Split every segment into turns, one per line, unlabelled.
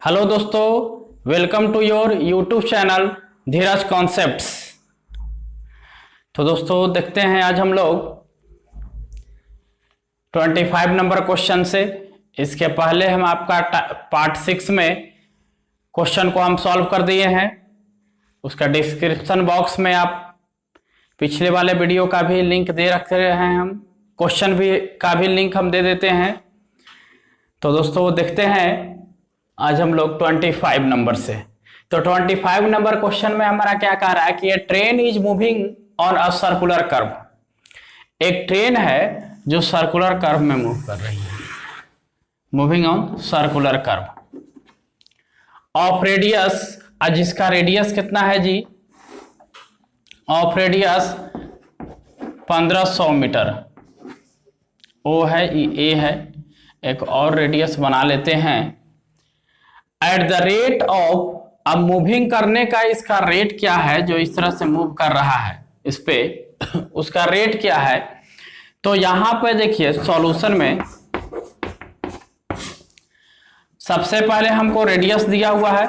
Hello दोस्तों, welcome to your YouTube channel Dheeraj concepts. तो दोस्तों देखते हैं आज हम लोग 25 नंबर क्वेश्चन से। इसके पहले हम आपका पार्ट 6 में क्वेश्चन को हम सॉल्व कर दिए हैं। उसका डिस्क्रिप्शन बॉक्स में आप पिछले वाले वीडियो का भी लिंक दे रखे हैं, हम क्वेश्चन भी का भी लिंक हम दे देते हैं। तो दोस्तों देखते हैं आज हम लोग 25 नंबर से। तो 25 नंबर क्वेश्चन में हमारा क्या कह रहा है कि a train is moving on a circular curve. एक ट्रेन है जो सर्कुलर कर्व में मूव कर रही है, moving on circular curve of radius. आज जिसका रेडियस कितना है जी, ऑफ रेडियस 1500 मीटर। ओ है, ए है, एक और रेडियस बना लेते हैं। एट द रेट ऑफ, अब मूविंग करने का इसका रेट क्या है, जो इस तरह से मूव कर रहा है इस पे उसका रेट क्या है। तो यहां पे देखिए सॉल्यूशन में सबसे पहले हमको रेडियस दिया हुआ है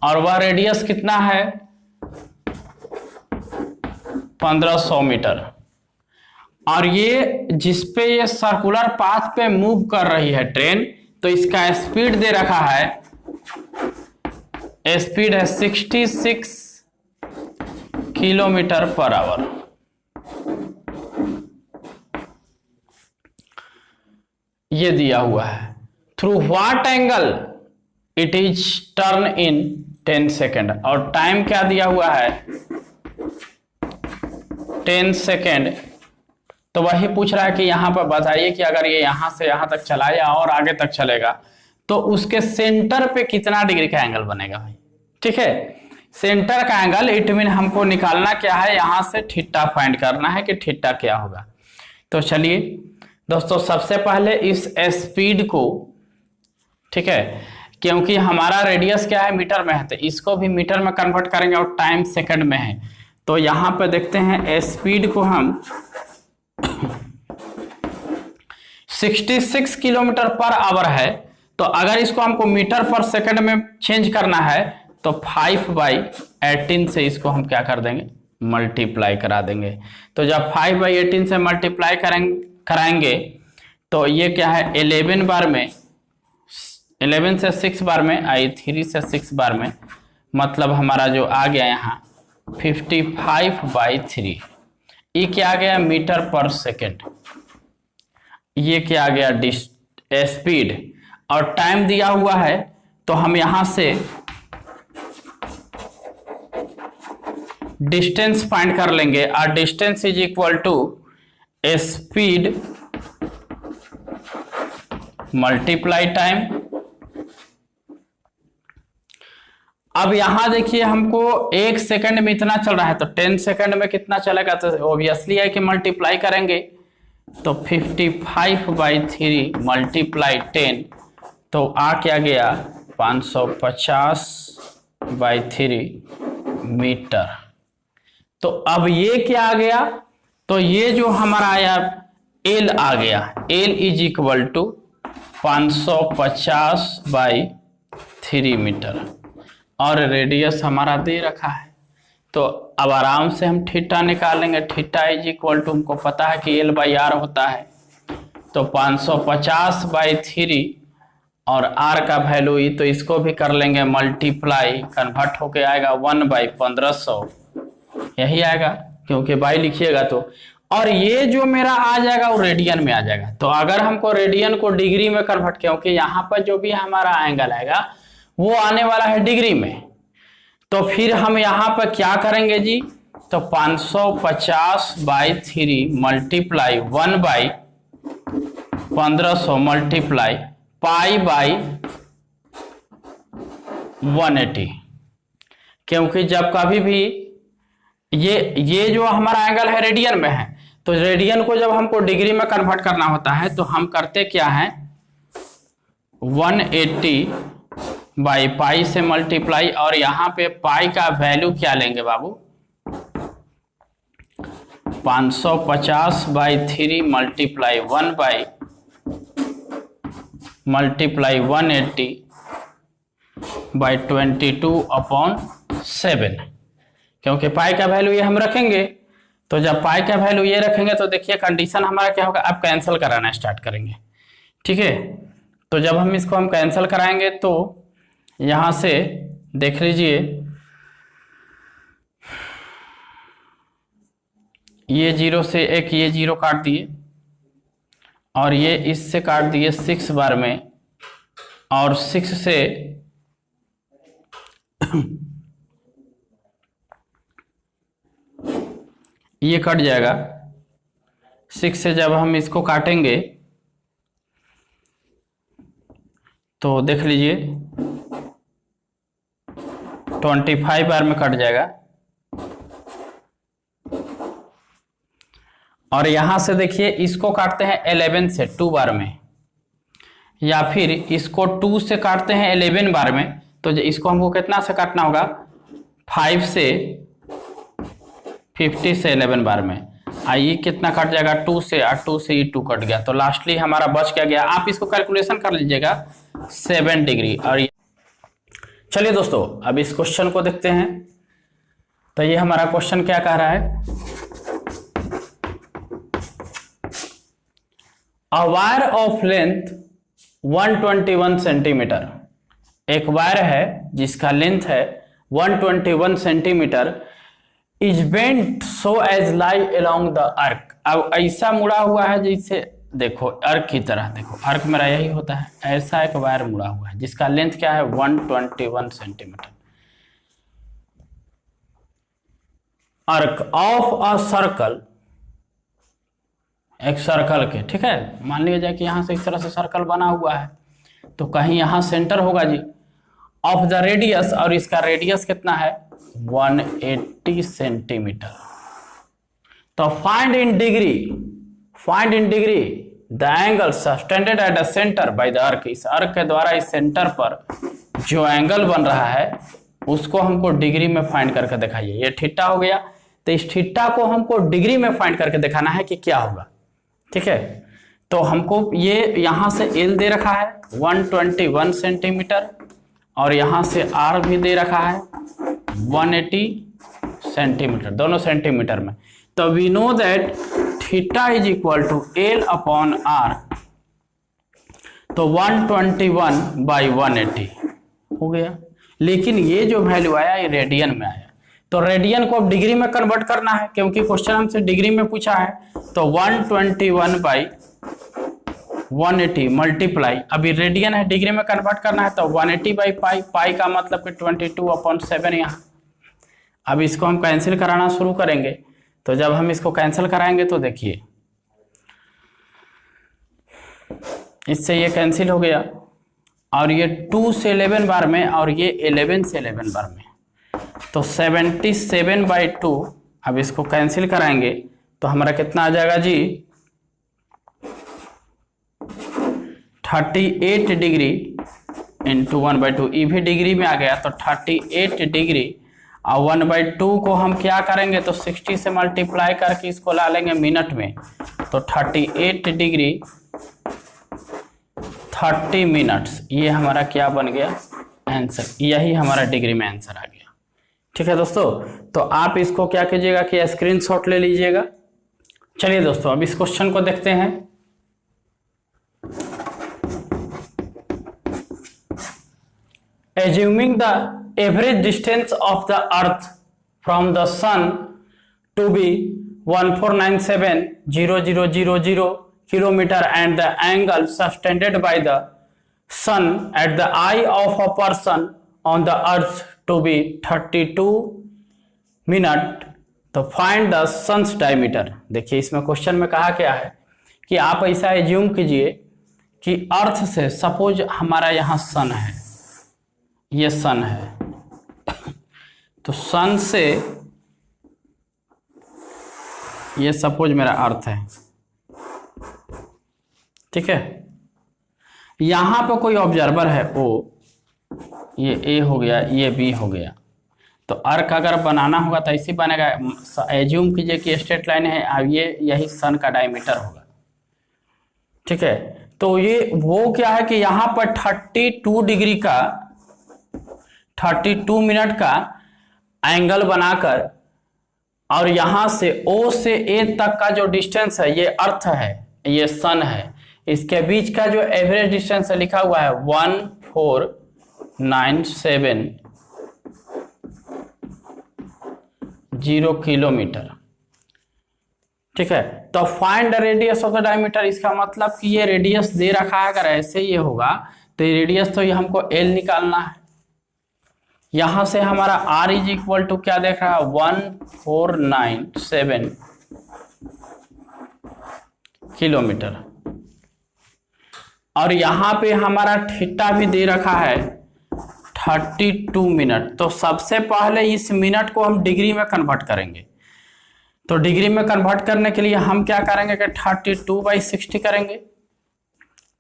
और वह रेडियस कितना है 1500 मीटर। और ये जिसपे ये सर्कुलर पाथ पे मूव कर रही है ट्रेन, तो इसका स्पीड दे रखा है, स्पीड है 66 किलोमीटर पर आवर। ये दिया हुआ है। Through what angle it is turn in 10 second. और टाइम क्या दिया हुआ है 10 सेकेंड। तो वही पूछ रहा है कि यहां पर बताइए कि अगर ये यहां से यहां तक चला या और आगे तक चलेगा तो उसके सेंटर पे कितना डिग्री का एंगल बनेगा भाई। ठीक है, सेंटर का एंगल, इट मीन हमको निकालना क्या है, यहां से थीटा फाइंड करना है कि थीटा क्या होगा। तो चलिए दोस्तों सबसे पहले इस स्पीड को, ठीक है, क्योंकि हमारा रेडियस क्या है मीटर में है, तो इसको भी मीटर में कन्वर्ट करेंगे और टाइम सेकंड में है। तो यहां पे देखते हैं स्पीड को हम 66 किलोमीटर पर आवर है। तो अगर इसको हमको मीटर पर सेकंड में चेंज करना है तो 5/18 से इसको हम क्या कर देंगे, मल्टीप्लाई करा देंगे। तो जब 5/18 से मल्टीप्लाई कराएंगे तो ये क्या है 11 बार में, 11 से 6 बार में आई, 3 से 6 बार में, मतलब हमारा जो आ गया यहाँ 55/3। ये क्या आ गया मीटर पर सेकेंड। ये क्या आ गया स्पीड। और टाइम दिया हुआ है तो हम यहां से डिस्टेंस फाइंड कर लेंगे। और distance is equal to speed multiply time. अब यहां देखिए हमको 1 सेकंड में इतना चल रहा है, तो 10 सेकंड में कितना चलेगा, तो ऑब्वियसली है कि मल्टीप्लाई करेंगे। तो 55/3 मल्टीप्लाई 10, तो आ क्या गया 550/3 मीटर। तो अब ये क्या आ गया, तो ये जो हमारा आया एल आ गया, L is equal to 550/3 metre. और रेडियस हमारा दे रखा है, तो अब आराम से हम थीटा निकालेंगे। थीटा इज इक्वल टू, हमको पता है कि L/R होता है, तो 550/3 और R का वैल्यू ही, तो इसको भी कर लेंगे मल्टीप्लाई, कन्वर्ट होके आएगा 1/1500, यही आएगा क्योंकि बाई लिखिएगा तो। और ये जो मेरा आ जाएगा वो रेडियन में आ जाएगा। तो अगर हमको रेडियन को डिग्री में कन्वर्ट, क्योंकि यहाँ पर जो भी हमारा एंगल आएगा वो आने वाला है डिग्री में, तो फिर हम यहाँ पर क्या करेंगे जी, तो 550/3 मल्टीप्लाई 1/1500 मल्टीप्लाई π/180। क्योंकि जब कभी भी ये जो हमारा एंगल है रेडियन में है, तो रेडियन को जब हमको डिग्री में कन्वर्ट करना होता है तो हम करते क्या है 180/π से मल्टीप्लाई, और यहाँ पे पाई का वैल्यू क्या लेंगे बाबू 550/3 मल्टीप्लाई 1/1500 मल्टीप्लाई 180/22/7, क्योंकि पाई का वैल्यू ये हम रखेंगे। तो जब पाई का वैल्यू ये रखेंगे तो देखिए कंडीशन हमारा क्या होगा, अब कैंसिल कराना स्टार्ट करेंगे। ठीक है, तो जब हम इसको हम कैंसिल कराएंगे तो यहां से देख लीजिए, ये 0 से एक ये 0 काट दिए और ये इससे काट दिए 6 बार में, और 6 से ये कट जाएगा। 6 से जब हम इसको काटेंगे तो देख लीजिए 25 बार में कट जाएगा। और यहां से देखिए इसको काटते हैं 11 से 2 बार में, या फिर इसको 2 से काटते हैं 11 बार में। तो इसको हमको कितना से काटना होगा, 5 से 50 से 11 बार में। आइए कितना कट जाएगा, 2 से, और 2 से ये 2 कट गया, तो लास्टली हमारा बच क्या गया, आप इसको कैलकुलेशन कर लीजिएगा 7 डिग्री। और चलिए दोस्तों अब इस क्वेश्चन को देखते हैं। तो ये हमारा क्वेश्चन क्या कह रहा है, a wire of length 121 centimetre, एक वायर है जिसका लेंथ है 121 centimetre, is bent so as lie along the arc. अब ऐसा मुड़ा हुआ है जैसे देखो आर्क की तरह, देखो आर्क मेरा यही होता है, ऐसा एक वायर मुड़ा हुआ है जिसका लेंथ क्या है 121 centimetre. Arc of a circle, एक सर्कल के, ठीक है, मान लिया जाए कि यहां से इस तरह से सर्कल बना हुआ है, तो कहीं यहां सेंटर होगा जी, ऑफ द रेडियस, और इसका रेडियस कितना है 180 सेंटीमीटर। तो find in degree the angle sustained at the centre by the arc. इस आर्क के द्वारा इस सेंटर पर जो एंगल बन रहा है उसको हमको डिग्री में फाइंड करके दिखाइए। ये थीटा हो गया, तो इस थीटा को हमको डिग्री में फाइंड करके दिखाना है कि क्या होगा। ठीक है, तो हमको ये यहां से एल दे रखा है 121 सेंटीमीटर, और यहां से आर भी दे रखा है 180 सेंटीमीटर, दोनों सेंटीमीटर में। तो we know that theta is equal to L upon R, तो 121/180 हो गया। लेकिन ये जो वैल्यू आया ये रेडियन में आया, तो रेडियन को अब डिग्री में कन्वर्ट करना है क्योंकि क्वेश्चन हमसे डिग्री में पूछा है। तो 121/180 मल्टीप्लाई, अभी रेडियन है, डिग्री में कन्वर्ट करना है, तो 180/पाई, पाई का मतलब कि 22/7 यहाँ। अब इसको हम कैंसिल कराना शुरू करेंगे, तो जब हम इसको कैंसिल कराएंगे तो देखिए इससे ये कैंसिल हो गया, और ये 2 से 11 बार में, और ये 11 से 11 बार में, तो 77/2। अब इसको कैंसिल कराएंगे तो हमारा कितना आ जाएगा जी 38 डिग्री इंटू 1/2, ये भी डिग्री में आ गया, तो 38 डिग्री, और 1/2 को हम क्या करेंगे तो 60 से मल्टीप्लाई करके इसको ला लेंगे मिनट में, तो 38 डिग्री 30 मिनट्स, ये हमारा क्या बन गया आंसर, यही हमारा डिग्री में आंसर आ गया। ठीक है दोस्तों, तो आप इसको क्या कीजिएगा कि स्क्रीनशॉट ले लीजिएगा। चलिए दोस्तों अब इस क्वेश्चन को देखते हैं। Assuming the average distance of the earth from the sun to be 1497000 kilometer and the angle sustained by the sun at the eye of a person on the earth to be 32 minute, तो find the sons diameter. देखिए इसमें question में कहा क्या है कि आप ऐसा एज्यूम कीजिए कि अर्थ से, सपोज हमारा यहाँ सन है, ये सन है, तो सन से ये सपोज मेरा अर्थ है, ठीक है, यहां पे कोई ऑब्जर्वर है ओ, ये ए हो गया, ये बी हो गया, तो अर्क अगर बनाना होगा तो ऐसे बनेगा। एज्यूम कीजिए कि स्ट्रेट लाइन है, अब ये यही सन का डायमीटर होगा, ठीक है। तो ये वो क्या है कि यहाँ पर 32 डिग्री का 32 मिनट का एंगल बनाकर और यहां से O से A तक का जो डिस्टेंस है ये अर्थ है, ये सन है, इसके बीच का जो एवरेज डिस्टेंस है लिखा हुआ है 1497 किलोमीटर। ठीक है, तो find the radius of the diameter, इसका मतलब कि ये रेडियस दे रखा है, अगर ऐसे ये होगा तो ये रेडियस तो ये हमको L निकालना है। यहां से हमारा R इज इक्वल टू क्या देख रहा है 1497 किलोमीटर, और यहां पे हमारा थीटा भी दे रखा है 32 मिनट। तो सबसे पहले इस मिनट को हम डिग्री में कन्वर्ट करेंगे। तो डिग्री में कन्वर्ट करने के लिए हम क्या करेंगे कि 32/60 करेंगे,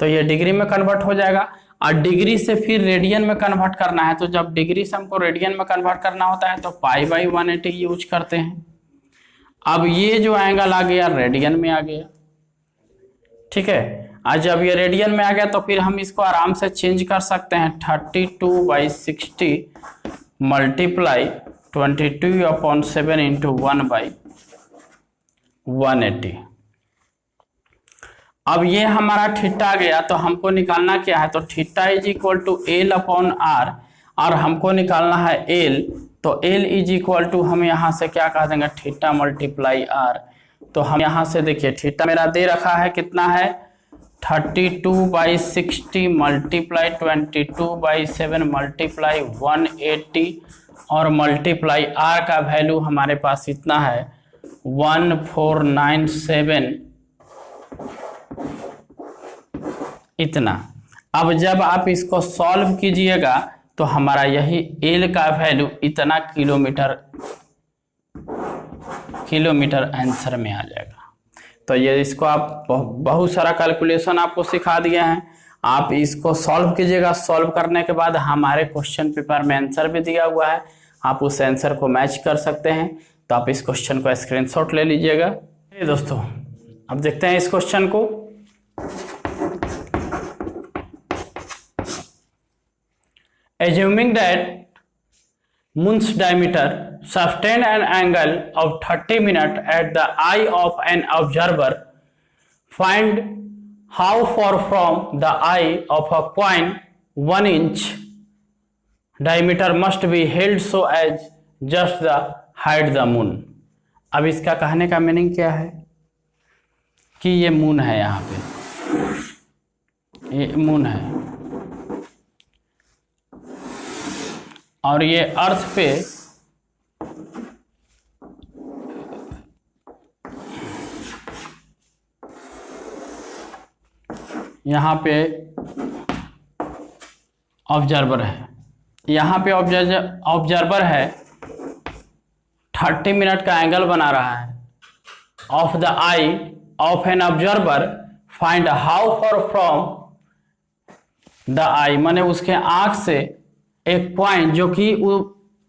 तो ये डिग्री में कन्वर्ट हो जाएगा। और डिग्री से फिर रेडियन में कन्वर्ट करना है, तो जब डिग्री से हमको रेडियन में कन्वर्ट करना होता है तो π/180 यूज करते हैं। अब ये जो एंगल आ गया रेडियन में आ गया। ठीक है, आज जब ये रेडियन में आ गया तो फिर हम इसको आराम से चेंज कर सकते हैं। 32/60 मल्टीप्लाई 22/7 इंटू 1/180। अब ये हमारा थीटा आ गया, तो हमको निकालना क्या है, तो theta is equal to L/R, और हमको निकालना है L, तो L इज इक्वल टू हम यहाँ से क्या कह देंगे थीटा मल्टीप्लाई R। तो हम यहाँ से देखिए थीटा मेरा दे रखा है कितना है 32/60 मल्टीप्लाई 22/7 मल्टीप्लाई 180 और मल्टीप्लाई R का वैल्यू हमारे पास इतना है 1497 इतना। अब जब आप इसको सॉल्व कीजिएगा तो हमारा यही L का वैल्यू इतना किलोमीटर आंसर में आ जाएगा। तो ये इसको आप बहुत सारा कैलकुलेशन आपको सिखा दिए हैं, आप इसको सॉल्व कीजिएगा। सॉल्व करने के बाद हमारे क्वेश्चन पेपर में आंसर भी दिया हुआ है, आप उस आंसर को मैच कर सकते हैं। तो आप इस क्वेश्चन को स्क्रीनशॉट ले लीजिएगा। दोस्तों अब देखते हैं इस क्वेश्चन को। Assuming that moon's diameter sustain an angle of 30 minutes at the eye of an observer, find how far from the eye of a coin 1 inch diameter must be held so as just the hide the moon। अब इसका कहने का meaning क्या है कि ये moon है, यहाँ पे ये मून है और ये अर्थ पे यहाँ पे ऑब्जर्वर है, यहाँ पे ऑब्जर्वर है 30 मिनट का एंगल बना रहा है। Of the eye of an observer find how far from the eye, माने उसके आंख से एक पॉइंट जो कि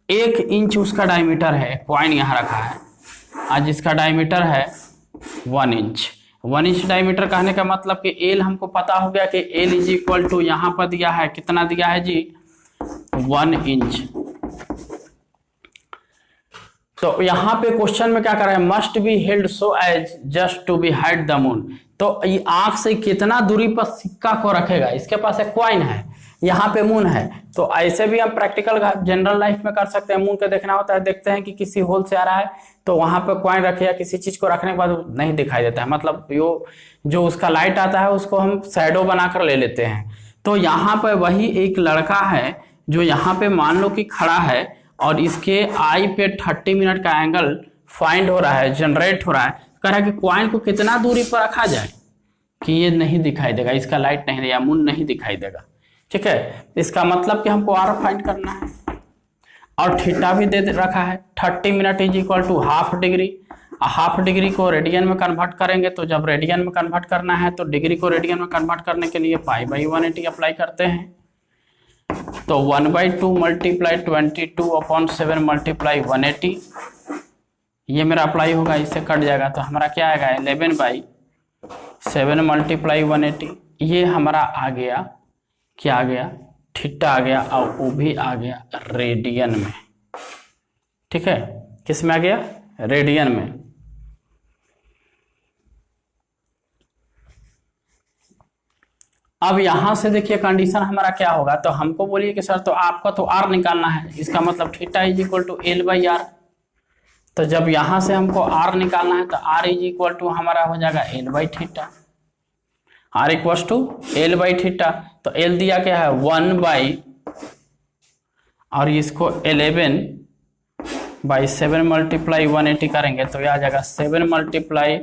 1 इंच उसका डायमीटर है, पॉइंट यहाँ रखा है, आज इसका डायमीटर है 1 इंच। 1 इंच डायमीटर कहने का मतलब कि एल हमको पता हो गया कि एल इज इक्वल टू यहाँ पर दिया है, कितना दिया है जी 1 इंच। तो यहाँ पे क्वेश्चन में क्या कर रहा है, must be held so as just to be hide the moon. तो ये आंख से कितना दूरी पर सिक्का को रखेगा, इसके पास एक कॉइन है, यहाँ पे मून है। तो ऐसे भी हम प्रैक्टिकल जनरल लाइफ में कर सकते हैं। मून को देखना होता है, देखते हैं कि किसी होल से आ रहा है तो वहां पे कॉइन रखे या किसी चीज को रखने के बाद नहीं दिखाई देता है, मतलब जो उसका लाइट आता है उसको हम शैडो बनाकर ले लेते हैं। तो यहाँ पे वही एक लड़का है जो यहाँ पे मान लो कि खड़ा है और इसके आई पे 30 मिनट का एंगल फाइंड हो रहा है, जनरेट हो रहा है। कह रहा है कि कॉइन को कितना दूरी पर रखा जाए कि ये नहीं दिखाई देगा, इसका लाइट नहीं देगा, मून नहीं दिखाई देगा। ठीक है, इसका मतलब कि हमको आर फाइंड करना है और थीटा भी दे रखा है 30 minute is equal to half degree. Half degree को रेडियन में कन्वर्ट करेंगे, तो जब रेडियन में कन्वर्ट करना है तो डिग्री को रेडियन में कन्वर्ट करने के लिए π/180 अप्लाई करते हैं। तो 1/2 मल्टीप्लाई 22/7 मल्टीप्लाई 180, ये मेरा अप्लाई होगा, इससे कट जाएगा तो हमारा क्या आएगा 11/7 मल्टीप्लाई 180। ये हमारा आ गया, क्या आ गया, थीटा आ गया, और वो भी आ गया रेडियन में। ठीक है, किस में आ गया, रेडियन में। अब यहां से देखिए कंडीशन हमारा क्या होगा, तो हमको बोलिए कि सर तो आपका तो आर निकालना है, इसका मतलब theta is equal to L by R. तो जब यहां से हमको आर निकालना है तो आर इज इक्वल टू हमारा हो जाएगा L by theta, R equal to L by theta. तो एल दिया क्या है 1 बाई, और इसको 11 बाई 7 मल्टीप्लाई 180 करेंगे तो यह आ जाएगा 7 मल्टीप्लाई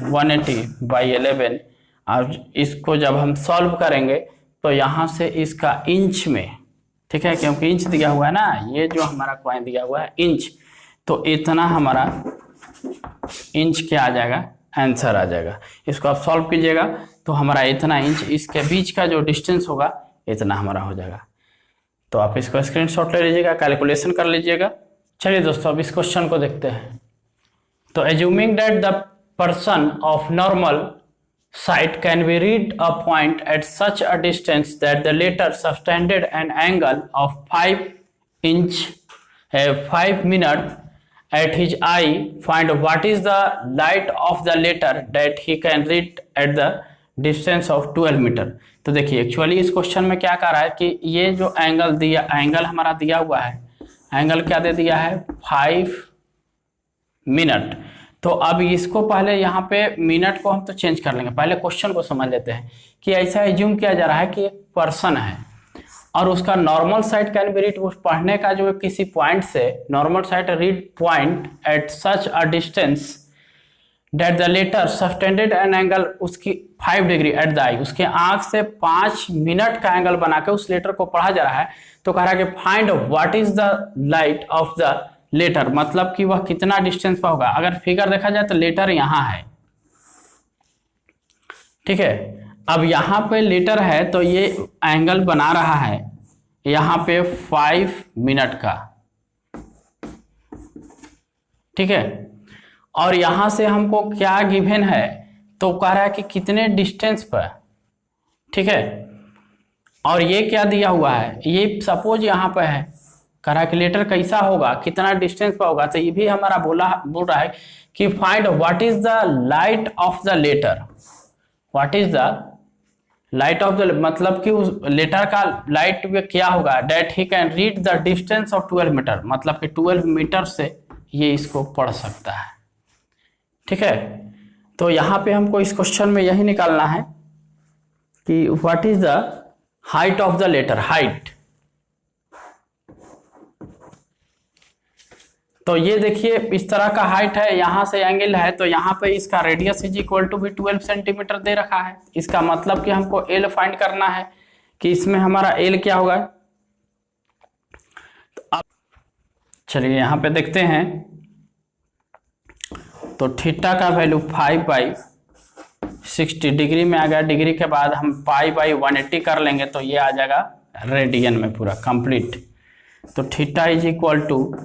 180 बाई 11। अब इसको जब हम सॉल्व करेंगे तो यहाँ से इसका इंच में, ठीक है, क्योंकि इंच दिया हुआ है ना, ये जो हमारा कॉइन दिया हुआ है इंच, तो इतना हमारा इंच क्या आ जाएगा, आंसर आ जाएगा। इसको आप सॉल्व कीजिएगा तो हमारा इतना इंच, इसके बीच का जो डिस्टेंस होगा इतना हमारा हो जाएगा। तो आप इसको स्क्रीनशॉट ले लीजिएगा, कैलकुलेशन कर लीजिएगा। चलिए दोस्तों अब इस क्वेश्चन को देखते हैं। तो assuming that the person of normal sight can be read a point at such a distance that the latter subtended an angle of 5 minutes at his eye. Find what is the light of the latter that he can read at the distance of 12 मीटर। तो देखिए actually इस question में क्या कर रहा है कि ये जो एंगल हमारा दिया हुआ है, एंगल क्या दे दिया है 5 मिनट। तो अब इसको पहले यहाँ पे मिनट को हम तो चेंज कर लेंगे, पहले क्वेश्चन को समझ लेते हैं कि ऐसा एज्यूम किया जा रहा है कि एक पर्सन है और उसका normal sight can be read, उस पढ़ने का जो किसी पॉइंट से normal sight read point at such a distance that the letter subtended an angle, उसकी 5 डिग्री एट द आई, उसके आंख से 5 मिनट का एंगल बना के उस लेटर को पढ़ा जा रहा है। तो कह रहा है कि find what is the light of the letter, मतलब कि वह कितना डिस्टेंस पर होगा। अगर फिगर देखा जाए तो लेटर यहां है, ठीक है। अब यहां पे लेटर है तो ये एंगल बना रहा है यहां पे 5 मिनट का, ठीक है। और यहां से हमको क्या गिवन है, तो कह रहा है कि कितने डिस्टेंस पर, ठीक है। और ये क्या दिया हुआ है, ये सपोज यहां पे है, कह रहा है कि लेटर कैसा होगा, कितना डिस्टेंस पर होगा। तो ये भी हमारा बोल रहा है कि find what is the light of the letter, what is the light of the, मतलब कि उस लेटर का लाइट में क्या होगा, that he can read the distance of 12 metre, मतलब कि 12 मीटर से ये इसको पढ़ सकता है, ठीक है। तो यहाँ पे हमको इस क्वेश्चन में यही निकालना है कि what is the height of the letter, height. तो ये देखिए इस तरह का हाइट है, यहां से एंगल है, तो यहाँ पे इसका रेडियस इज इक्वल टू भी 12 सेंटीमीटर दे रखा है। इसका मतलब कि हमको एल फाइंड करना है कि इसमें हमारा एल क्या होगा। तो अब चलिए यहाँ पे देखते हैं, तो थीटा का वैल्यू 5/60 डिग्री में आ गया, डिग्री के बाद हम π/180 कर लेंगे तो ये आ जाएगा रेडियन में पूरा कंप्लीट। तो थीटा इज इक्वल टू,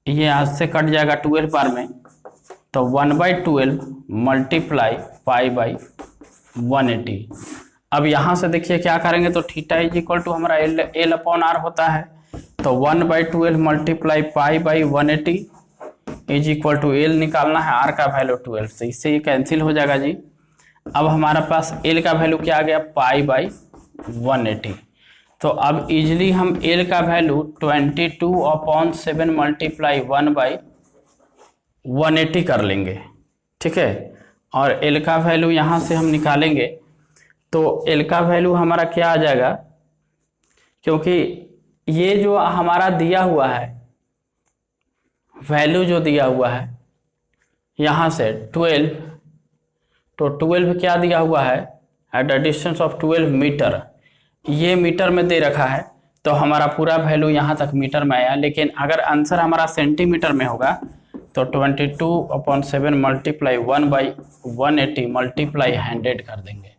ये आज से कट जाएगा 12 बार में, तो 1/12 मल्टीप्लाई π/180। अब यहाँ से देखिए क्या करेंगे, तो थीटा इज इक्वल टू हमारा एल अपॉन आर होता है, तो 1/12 multiply π/180 is equal to L निकालना है, आर का वैल्यू 12, तो इससे ये कैंसिल हो जाएगा जी। अब हमारा पास एल का वैल्यू क्या आ गया π/180। तो अब इजिली हम एल का वैल्यू 22/7 मल्टीप्लाई 1/180 कर लेंगे, ठीक है। और एल का वैल्यू यहाँ से हम निकालेंगे तो एल का वैल्यू हमारा क्या आ जाएगा, क्योंकि ये जो हमारा दिया हुआ है वैल्यू, जो दिया हुआ है यहाँ से 12, तो 12 क्या दिया हुआ है at the distance of 12 metre, ये मीटर में दे रखा है, तो हमारा पूरा वैल्यू यहाँ तक मीटर में आया। लेकिन अगर आंसर हमारा सेंटीमीटर में होगा तो 22/7 मल्टीप्लाई 1/180 मल्टीप्लाई 100 कर देंगे,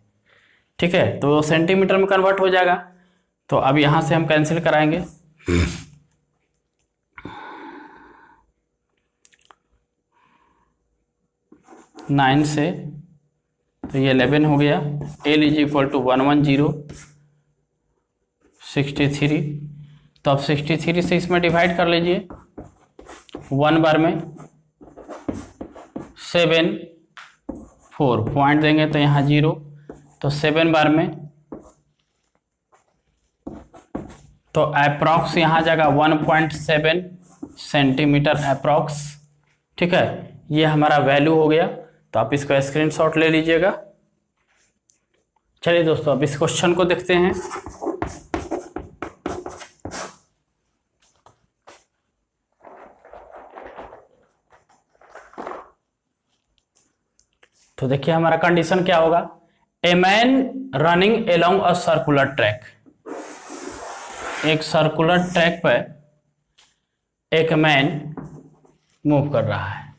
ठीक है। तो सेंटीमीटर में कन्वर्ट हो जाएगा। तो अब यहाँ से हम कैंसिल कराएंगे, नाइन से तो ये 11 हो गया। L is equal to 11063। तो अब 63 से इसमें डिवाइड कर लीजिए। 1 बार में 7 4 पॉइंट देंगे तो यहाँ 0, तो 7 बार में तो अप्रॉक्स यहाँ जाएगा 1.7 सेंटीमीटर अप्रॉक्स। ठीक है, ये हमारा वैल्यू हो गया। तो आप इसको स्क्रीनशॉट ले लीजिएगा। चलिए दोस्तों, अब इस क्वेश्चन को देखते हैं। तो देखिए हमारा कंडीशन क्या होगा। A man running along a circular track, एक सर्कुलर ट्रैक पर एक मैन मूव कर रहा है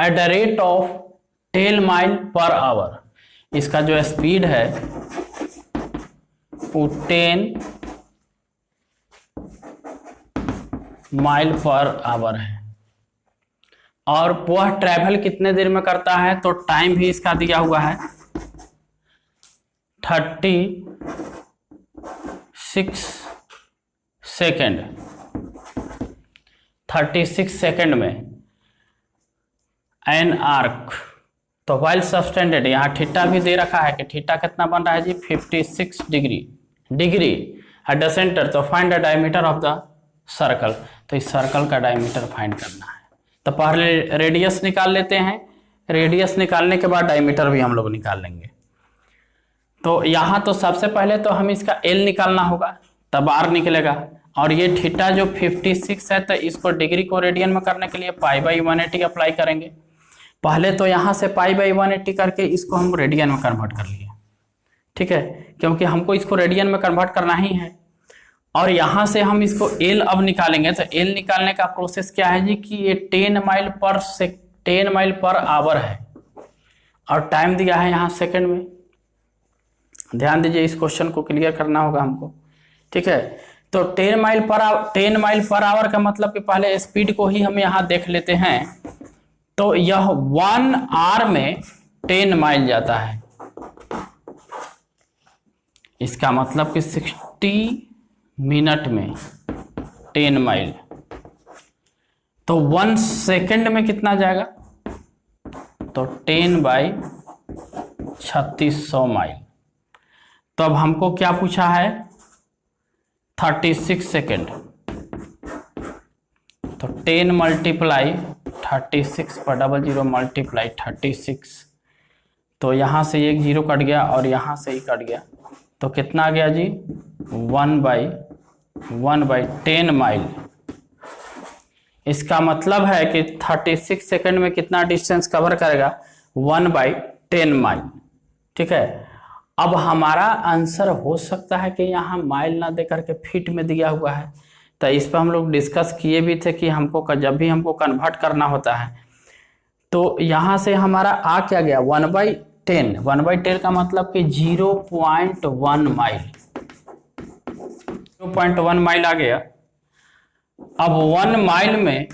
at the rate of 10 mile per hour. इसका जो स्पीड है वो 10 माइल पर आवर है। और वह ट्रैवल कितने देर में करता है, तो टाइम भी इसका दिया हुआ है 36 सेकेंड। 36 सेकेंड में एन आर्क, तो वाइल सब्सटेंडेड, यहाँ थीटा भी दे रखा है कि थीटा कितना बन रहा है जी 56 डिग्री एट द सेंटर। तो find the diameter of the circle, तो इस सर्कल का डायमीटर फाइंड करना है। तो पहले रेडियस निकाल लेते हैं, रेडियस निकालने के बाद डायमीटर भी हम लोग निकाल लेंगे। तो यहाँ तो सबसे पहले तो हम इसका एल निकालना होगा, तब आर निकलेगा। और ये थीटा जो 56 है, तो इसको डिग्री को रेडियन में करने के लिए π/180 अप्लाई करेंगे। पहले तो यहाँ से π/180 करके इसको हम रेडियन में कन्वर्ट कर लिए। ठीक है, क्योंकि हमको इसको रेडियन में कन्वर्ट करना ही है। और यहाँ से हम इसको एल अब निकालेंगे। तो एल निकालने का प्रोसेस क्या है जी कि ये 10 माइल पर आवर है और टाइम दिया है यहाँ सेकंड में। ध्यान दीजिए, इस क्वेश्चन को क्लियर करना होगा हमको। ठीक है, तो 10 माइल पर आवर का मतलब कि पहले स्पीड को ही हम यहाँ देख लेते हैं। तो यह 1 आवर में 10 माइल जाता है। इसका मतलब कि 60 मिनट में 10 माइल। तो 1 सेकेंड में कितना जाएगा, तो 10/3600 माइल। तो अब हमको क्या पूछा है 36 सेकेंड। तो 10 मल्टीप्लाई 36 पर 00 मल्टीप्लाई 36। तो यहाँ से एक 0 कट गया और यहाँ से ही कट गया। तो कितना आ गया जी 1/10 माइल। इसका मतलब है कि 36 सेकंड में कितना डिस्टेंस कवर करेगा 1/10 माइल। ठीक है, अब हमारा आंसर हो सकता है कि यहाँ माइल ना दे करके फीट में दिया हुआ है। तो इस पर हम लोग डिस्कस किए भी थे कि हमको जब भी हमको कन्वर्ट करना होता है तो यहाँ से हमारा आ क्या गया 1/10। 1/10 का मतलब कि 0.1 माइल, 0.1 माइल आ गया। अब 1 माइल में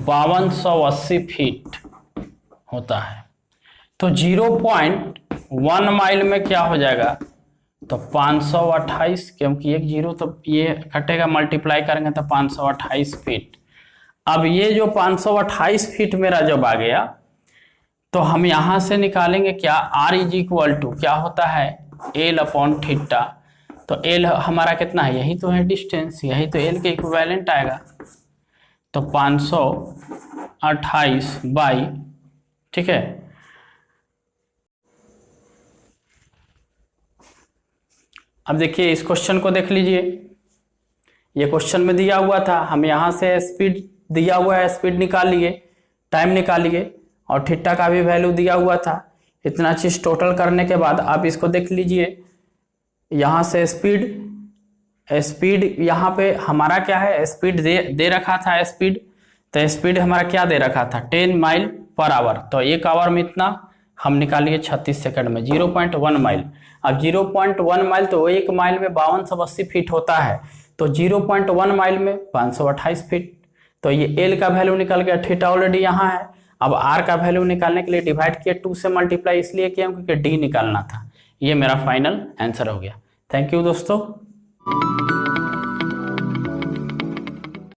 5280 फीट होता है। तो 0.1 माइल में क्या हो जाएगा, तो 528, क्योंकि एक 0 तो ये कटेगा, मल्टीप्लाई करेंगे तो 528 फीट। अब ये जो 528 फीट मेरा जब आ गया तो हम यहां से निकालेंगे क्या, R इज इक्वल टू क्या होता है L/θ। तो L हमारा कितना है, यही तो है डिस्टेंस, यही तो L के इक्विवेलेंट आएगा। तो 528 बाई, ठीक है, अब देखिए इस क्वेश्चन को देख लीजिए। ये क्वेश्चन में दिया हुआ था, हम यहाँ से स्पीड दिया हुआ है, स्पीड निकाल लिए, टाइम निकाल लिए और थीटा का भी वैल्यू दिया हुआ था। इतना चीज टोटल करने के बाद आप इसको देख लीजिए। यहाँ से स्पीड यहाँ पे हमारा क्या है, स्पीड दे रखा था स्पीड। तो स्पीड हमारा क्या दे रखा था 10 माइल पर आवर। तो 1 आवर में इतना हम निकालिए 36 सेकंड में 0.1 माइल। अब 0.1 माइल तो 1 माइल में 5280 फीट होता है। तो 0.1 माइल में 528 फीट। तो ये एल का वैल्यू निकल गया, थीटा ऑलरेडी यहाँ है। अब r का वैल्यू निकालने के लिए डिवाइड किया, 2 से मल्टीप्लाई इसलिए किया क्योंकि d निकालना था। ये मेरा फाइनल आंसर हो गया। थैंक यू दोस्तों।